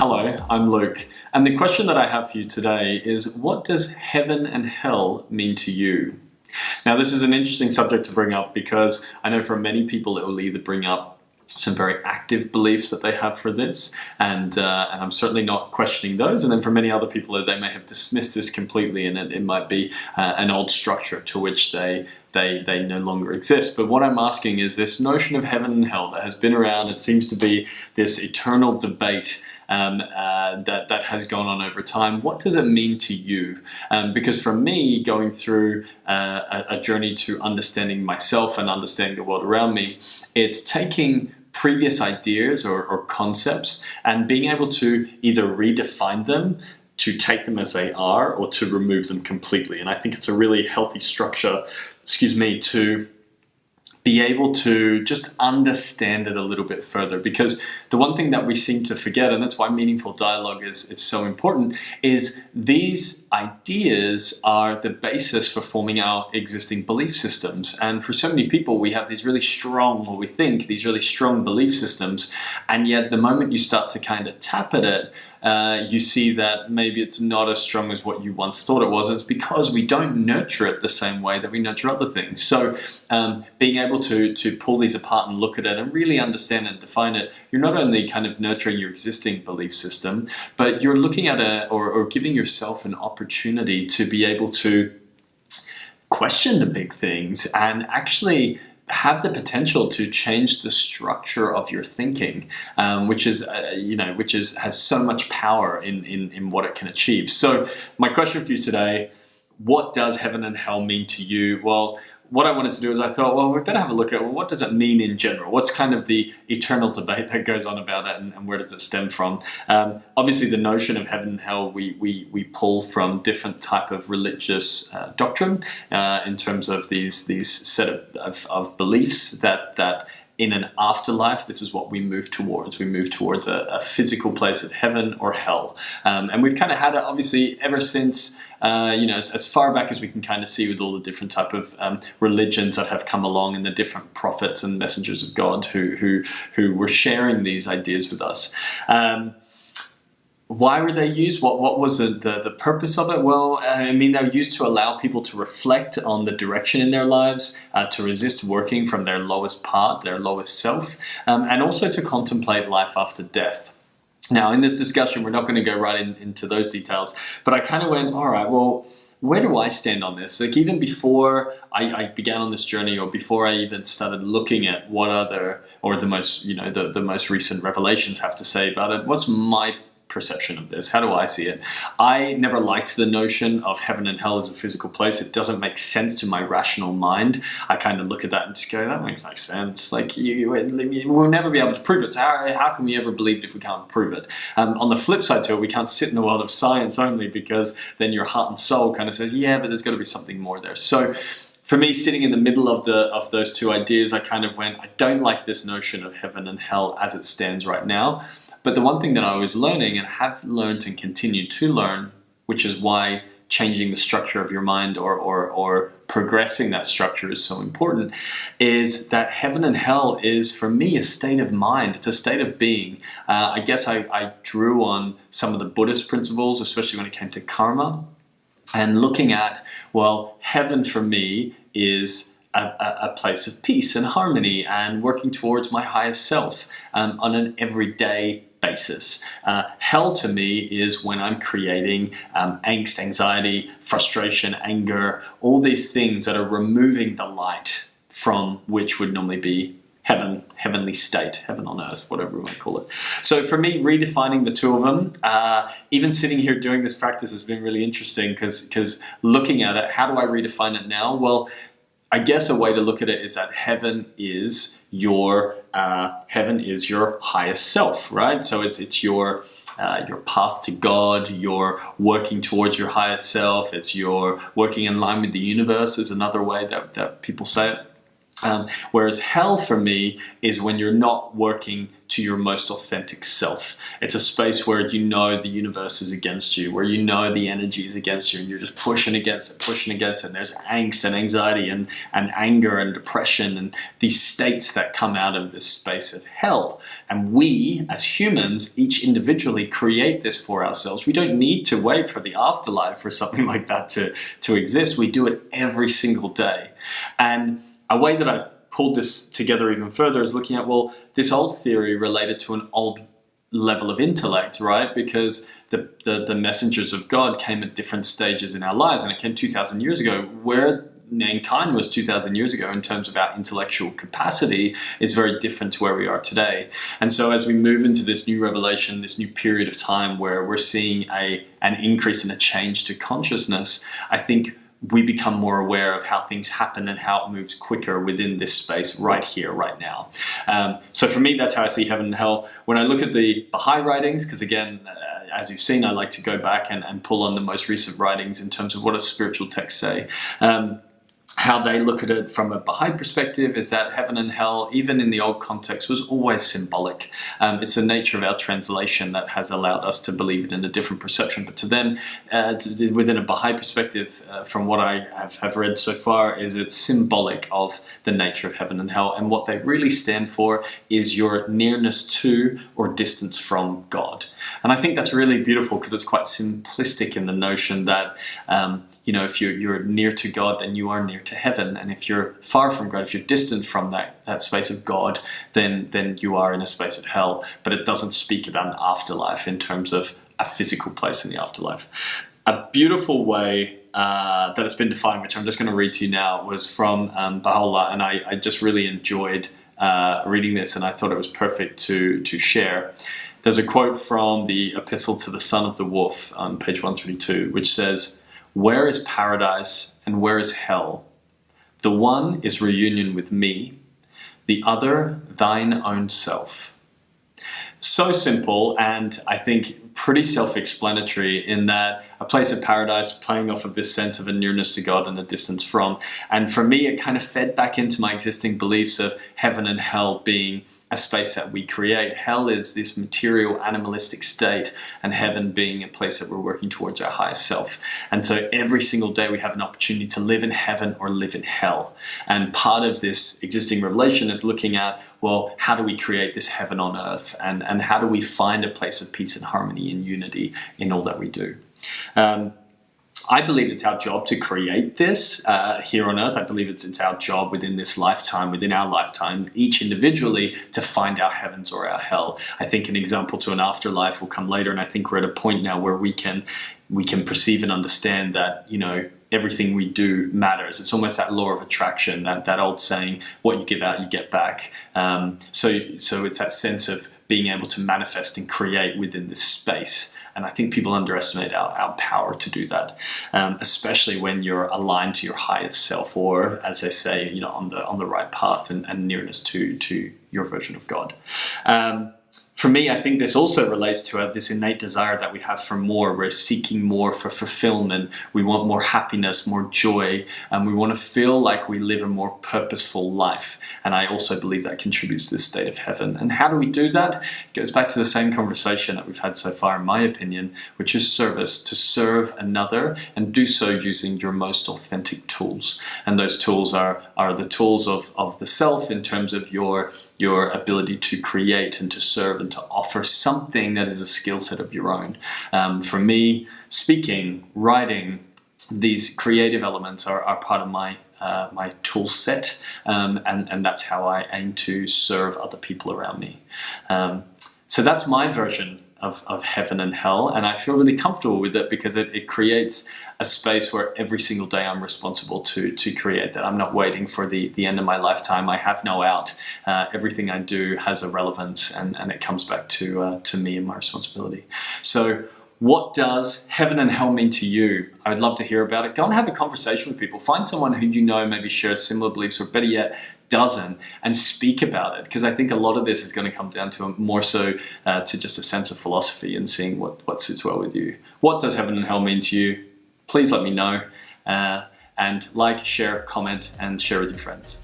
Hello, I'm Luke, and the question that I have for you today is, what does heaven and hell mean to you? Now, this is an interesting subject to bring up because I know for many people it will either bring up some very active beliefs that they have for this, and I'm certainly not questioning those. And then for many other people, they may have dismissed this completely, and it might be an old structure to which they no longer exist. But what I'm asking is this notion of heaven and hell that has been around. It seems to be this eternal debate that has gone on over time. What does it mean to you? Because for me, going through a journey to understanding myself and understanding the world around me, it's taking previous ideas or concepts and being able to either redefine them, to take them as they are, or to remove them completely. And I think it's a really healthy structure, to be able to just understand it a little bit further. Because the one thing that we seem to forget, and that's why meaningful dialogue is so important, is these ideas are the basis for forming our existing belief systems. And for so many people, we have these really strong, or we think these really strong belief systems, and yet the moment you start to kind of tap at it, you see that maybe it's not as strong as what you once thought it was. And it's because we don't nurture it the same way that we nurture other things. So being able to pull these apart and look at it and really understand and define it, you're not only kind of nurturing your existing belief system, but you're looking at or giving yourself an opportunity to be able to question the big things and actually have the potential to change the structure of your thinking, which has so much power in what it can achieve. So my question for you today: what does heaven and hell mean to you? Well, what I wanted to do is I thought, well, we better have a look at, well, what does it mean in general? What's kind of the eternal debate that goes on about it, and where does it stem from? Obviously, the notion of heaven and hell, we pull from different type of religious doctrine in terms of these set of beliefs that in an afterlife, this is what we move towards. We move towards a physical place of heaven or hell. And we've kind of had it, obviously, ever since, as far back as we can kind of see with all the different type of religions that have come along, and the different prophets and messengers of God who were sharing these ideas with us. Why were they used? What was the purpose of it? Well, they were used to allow people to reflect on the direction in their lives, to resist working from their lowest part, their lowest self, and also to contemplate life after death. Now, in this discussion, we're not going to go right into those details, but I kind of went, all right, well, where do I stand on this? Like, even before I began on this journey, or before I even started looking at what other, or the most, the most recent revelations have to say about it, what's my perception of this? How do I see it? I never liked the notion of heaven and hell as a physical place. It doesn't make sense to my rational mind. I kind of look at that and just go, that makes no sense. Like, we'll never be able to prove it. So how can we ever believe it if we can't prove it? On the flip side to it, we can't sit in the world of science only, because then your heart and soul kind of says, yeah, but there's got to be something more there. So for me, sitting in the middle of those two ideas, I kind of went, I don't like this notion of heaven and hell as it stands right now. But the one thing that I was learning, and have learned and continue to learn, which is why changing the structure of your mind or progressing that structure is so important, is that heaven and hell is, for me, a state of mind. It's a state of being. I guess I drew on some of the Buddhist principles, especially when it came to karma, and looking at, well, heaven for me is a place of peace and harmony and working towards my highest self on an everyday basis. Hell to me is when I'm creating angst, anxiety, frustration, anger, all these things that are removing the light from which would normally be heaven, heavenly state, heaven on earth, whatever we want to call it. So for me, redefining the two of them, even sitting here doing this practice has been really interesting, because looking at it, how do I redefine it now? Well, I guess a way to look at it is that heaven is your highest self, right? So it's your path to God. You're working towards your highest self. It's your working in line with the universe, is another way that people say it. Whereas hell for me is when you're not working to to your most authentic self. It's a space where you know the universe is against you, where you know the energy is against you, and you're just pushing against it, and there's angst and anxiety and anger and depression and these states that come out of this space of hell. And we, as humans, each individually create this for ourselves. We don't need to wait for the afterlife for something like that to exist. We do it every single day. And a way that I've pulled this together even further is looking at, well, this old theory related to an old level of intellect, right? Because the messengers of God came at different stages in our lives, and it came 2,000 years ago. Where mankind was 2,000 years ago in terms of our intellectual capacity is very different to where we are today. And so as we move into this new revelation, this new period of time where we're seeing an increase and a change to consciousness, I think we become more aware of how things happen and how it moves quicker within this space right here, right now. So for me, that's how I see heaven and hell. When I look at the Baha'i writings, because again, as you've seen, I like to go back and pull on the most recent writings in terms of what does spiritual texts say. How they look at it from a Baha'i perspective is that heaven and hell, even in the old context, was always symbolic. It's the nature of our translation that has allowed us to believe it in a different perception. But to them, within a Baha'i perspective, from what I have read so far, is it's symbolic of the nature of heaven and hell. And what they really stand for is your nearness to or distance from God. And I think that's really beautiful because it's quite simplistic in the notion that if you're near to God, then you are near to heaven. And if you're far from God, if you're distant from that space of God, then you are in a space of hell. But it doesn't speak about an afterlife in terms of a physical place in the afterlife. A beautiful way that it's been defined, which I'm just going to read to you now, was from Baha'u'llah. And I just really enjoyed reading this, and I thought it was perfect to share. There's a quote from the Epistle to the Son of the Wolf on page 132, which says, "Where is paradise and where is hell? The one is reunion with me, the other thine own self." So simple, and I think pretty self-explanatory in that a place of paradise playing off of this sense of a nearness to God and a distance from. And for me, it kind of fed back into my existing beliefs of heaven and hell being a space that we create. Hell is this material, animalistic state, and heaven being a place that we're working towards our highest self. And so every single day we have an opportunity to live in heaven or live in hell. And part of this existing revelation is looking at, well, how do we create this heaven on earth? And how do we find a place of peace and harmony and unity in all that we do? I believe it's our job to create this here on earth. I believe it's our job within this lifetime, within our lifetime, each individually, to find our heavens or our hell. I think an example to an afterlife will come later, and I think we're at a point now where we can perceive and understand that, everything we do matters. It's almost that law of attraction, that old saying, what you give out, you get back. So it's that sense of being able to manifest and create within this space. And I think people underestimate our power to do that, especially when you're aligned to your highest self, or as they say, on the right path and nearness to your version of God. For me, I think this also relates to this innate desire that we have for more. We're seeking more for fulfillment. We want more happiness, more joy, and we want to feel like we live a more purposeful life. And I also believe that contributes to this state of heaven. And how do we do that? It goes back to the same conversation that we've had so far, in my opinion, which is service, to serve another and do so using your most authentic tools. And those tools are the tools of the self in terms of your ability to create and to serve and to offer something that is a skill set of your own. For me, speaking, writing, these creative elements are part of my tool set, and that's how I aim to serve other people around me. So that's my version of heaven and hell, and I feel really comfortable with it because it creates a space where every single day I'm responsible to create that. I'm not waiting for the end of my lifetime. I have no out. Everything I do has a relevance, and it comes back to me and my responsibility. So what does heaven and hell mean to you? I would love to hear about it. Go and have a conversation with people. Find someone who maybe shares similar beliefs, or better yet, doesn't, and speak about it, because I think a lot of this is going to come down to more so to just a sense of philosophy and seeing what sits well with you. What does heaven and hell mean to you? Please let me know, and like, share, comment, and share with your friends.